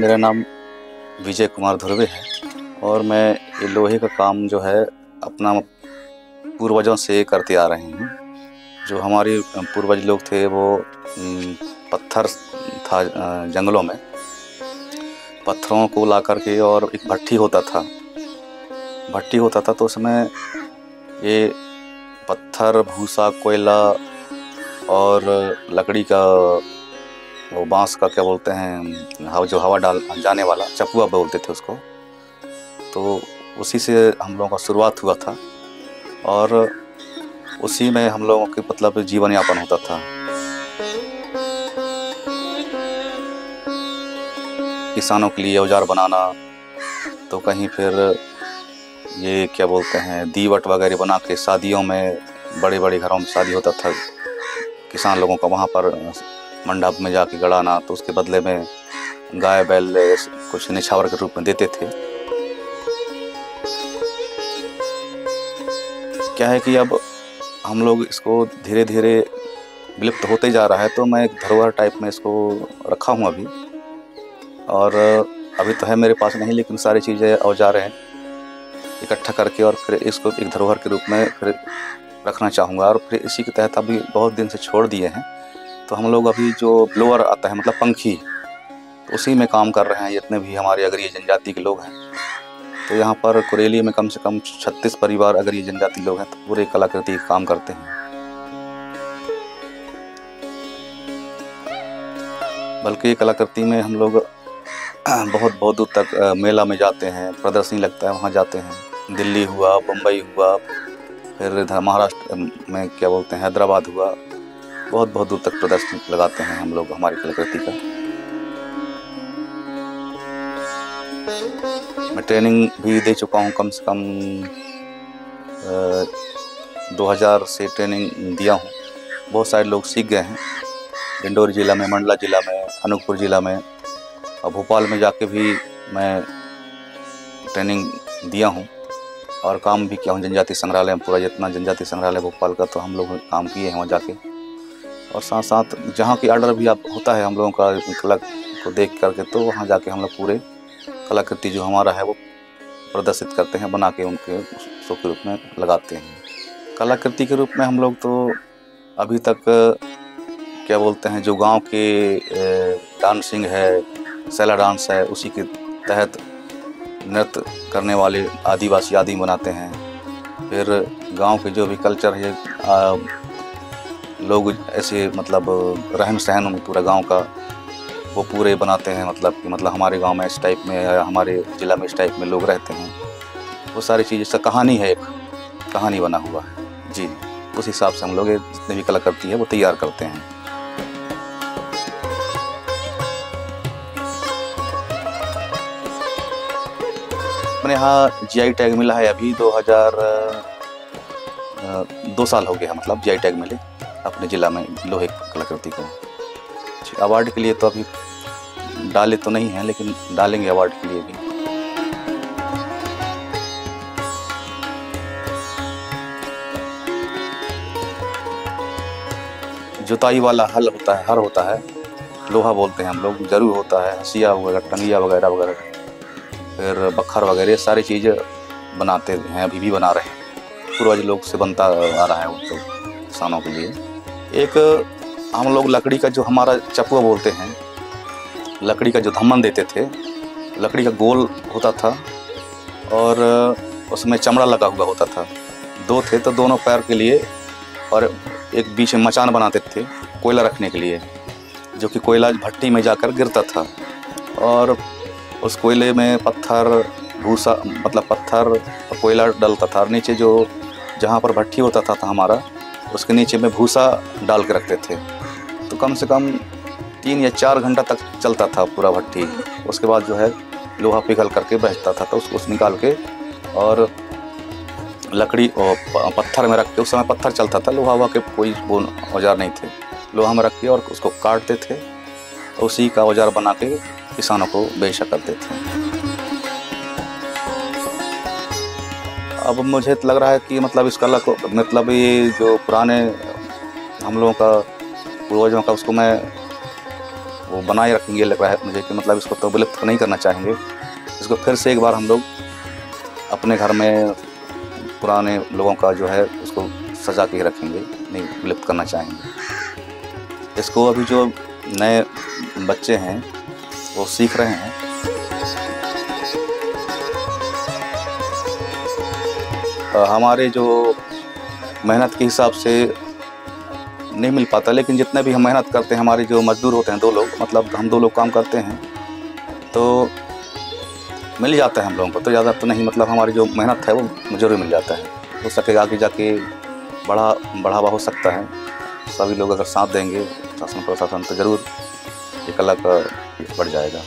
मेरा नाम विजय कुमार धुर्वे है और मैं ये लोहे का काम जो है अपना पूर्वजों से करते आ रहे हैं। जो हमारे पूर्वज लोग थे वो पत्थर था, जंगलों में पत्थरों को ला करके और एक भट्ठी होता था तो उसमें ये पत्थर, भूसा, कोयला और लकड़ी का वो बांस का क्या बोलते हैं, जो हवा डाल जाने वाला चपुआ बोलते थे उसको। तो उसी से हम लोगों का शुरुआत हुआ था और उसी में हम लोगों के मतलब जीवन यापन होता था। किसानों के लिए औजार बनाना, तो कहीं फिर ये क्या बोलते हैं दीवट वगैरह बना के शादियों में, बड़े बड़े घरों में शादी होता था किसान लोगों का, वहाँ पर मंडप में जाके गड़ाना, तो उसके बदले में गाय बैल कुछ निछावर के रूप में देते थे। क्या है कि अब हम लोग इसको धीरे धीरे विलुप्त होते जा रहा है, तो मैं एक धरोहर टाइप में इसको रखा हूँ अभी। और अभी तो है मेरे पास नहीं, लेकिन सारी चीज़ें औजारें इकट्ठा करके और फिर इसको एक धरोहर के रूप में फिर रखना चाहूँगा। और फिर इसी के तहत अभी बहुत दिन से छोड़ दिए हैं, तो हम लोग अभी जो ब्लोअर आता है मतलब पंखी, तो उसी में काम कर रहे हैं। जितने भी हमारे अगरी जनजाति के लोग हैं, तो यहाँ पर कुरेली में कम से कम 36 परिवार अगरी जनजाति लोग हैं, तो पूरे कलाकृति का काम करते हैं। बल्कि कलाकृति में हम लोग बहुत दूर तक मेला में जाते हैं, प्रदर्शनी लगता है वहाँ जाते हैं। दिल्ली हुआ, बम्बई हुआ, फिर इधर महाराष्ट्र में क्या बोलते हैं हैदराबाद हुआ, बहुत दूर तक प्रदर्शनी लगाते हैं हम लोग हमारी कलाकृति का। मैं ट्रेनिंग भी दे चुका हूँ, कम से कम 2000 से ट्रेनिंग दिया हूँ। बहुत सारे लोग सीख गए हैं, डिंडोरी ज़िला में, मंडला ज़िला में, अनूपपुर ज़िला में, और भोपाल में जाके भी मैं ट्रेनिंग दिया हूँ और काम भी किया हूँ जनजाति संग्रहालय में। पूरा जितना जनजाति संग्रहालय भोपाल का, तो हम लोग काम किए हैं वहाँ जाके। और साथ साथ जहाँ की ऑर्डर भी आप होता है हम लोगों का कला को देख करके, तो वहाँ जाके हम लोग पूरे कलाकृति जो हमारा है वो प्रदर्शित करते हैं, बना के उनके शो के रूप में लगाते हैं। कलाकृति के रूप में हम लोग तो अभी तक क्या बोलते हैं जो गांव के डांसिंग है, सैला डांस है, उसी के तहत नृत्य करने वाले आदिवासी आदि बनाते हैं। फिर गांव के जो भी कल्चर है, लोग ऐसे मतलब रहन सहन पूरा गांव का वो पूरे बनाते हैं। मतलब हमारे गांव में इस टाइप में, हमारे ज़िला में इस टाइप में लोग रहते हैं। वो सारी चीज़ इसका कहानी है, एक कहानी बना हुआ है जी। उस हिसाब से हम लोग जितने भी कलाकृति है वो तैयार करते हैं। अपने यहाँ GI टैग मिला है अभी 2 साल हो गया, मतलब GI टैग मिले अपने ज़िला में लोहे कलाकृति को। अवार्ड के लिए तो अभी डाले तो नहीं हैं, लेकिन डालेंगे अवार्ड के लिए भी। जुताई वाला हल होता है, हर होता है, लोहा बोलते हैं हम लोग, जरूर होता है, हसिया वगैरह, टंगिया वगैरह, फिर बखर वगैरह, सारी चीज़ बनाते हैं, अभी भी बना रहे हैं। पूर्वज लोग से बनता आ रहा है उनको किसानों के लिए। एक हम लोग लकड़ी का जो हमारा चपुआ बोलते हैं, लकड़ी का जो धम्मन देते थे, लकड़ी का गोल होता था और उसमें चमड़ा लगा हुआ होता था। 2 थे तो दोनों पैर के लिए, और एक बीच में मचान बनाते थे कोयला रखने के लिए, जो कि कोयला भट्टी में जाकर गिरता था। और उस कोयले में पत्थर, भूसा, मतलब पत्थर और कोयला डलता था। और नीचे जो जहाँ पर भट्टी होता था हमारा, उसके नीचे में भूसा डाल के रखते थे। तो कम से कम 3 या 4 घंटा तक चलता था पूरा भट्टी। उसके बाद जो है लोहा पिघल करके बचता था, तो उसको निकाल के और लकड़ी और पत्थर में रख के, उस समय पत्थर चलता था, लोहा के कोई वो औजार नहीं थे, लोहा में रख के और उसको काटते थे, तो उसी का औजार बना के किसानों को बेचा करते थे। अब मुझे तो लग रहा है कि मतलब इस कला को, मतलब ये जो पुराने हम लोगों का पूर्वजों का, उसको मैं वो बनाए रखेंगे, लग रहा है मुझे कि मतलब इसको तो विलुप्त नहीं करना चाहेंगे। इसको फिर से एक बार हम लोग अपने घर में पुराने लोगों का जो है उसको सजा के रखेंगे, नहीं विलुप्त करना चाहेंगे। इसको अभी जो नए बच्चे हैं वो सीख रहे हैं। हमारे जो मेहनत के हिसाब से नहीं मिल पाता, लेकिन जितने भी हम मेहनत करते हैं, हमारे जो मजदूर होते हैं 2 लोग, मतलब हम 2 लोग काम करते हैं तो मिल जाता है हम लोगों को, तो ज़्यादा तो नहीं, मतलब हमारी जो मेहनत है वो ज़रूर मिल जाता है। हो सकेगा आगे जाके बढ़ावा हो सकता है। सभी लोग अगर साथ देंगे शासन प्रशासन तो ज़रूर ये कला का बढ़ जाएगा।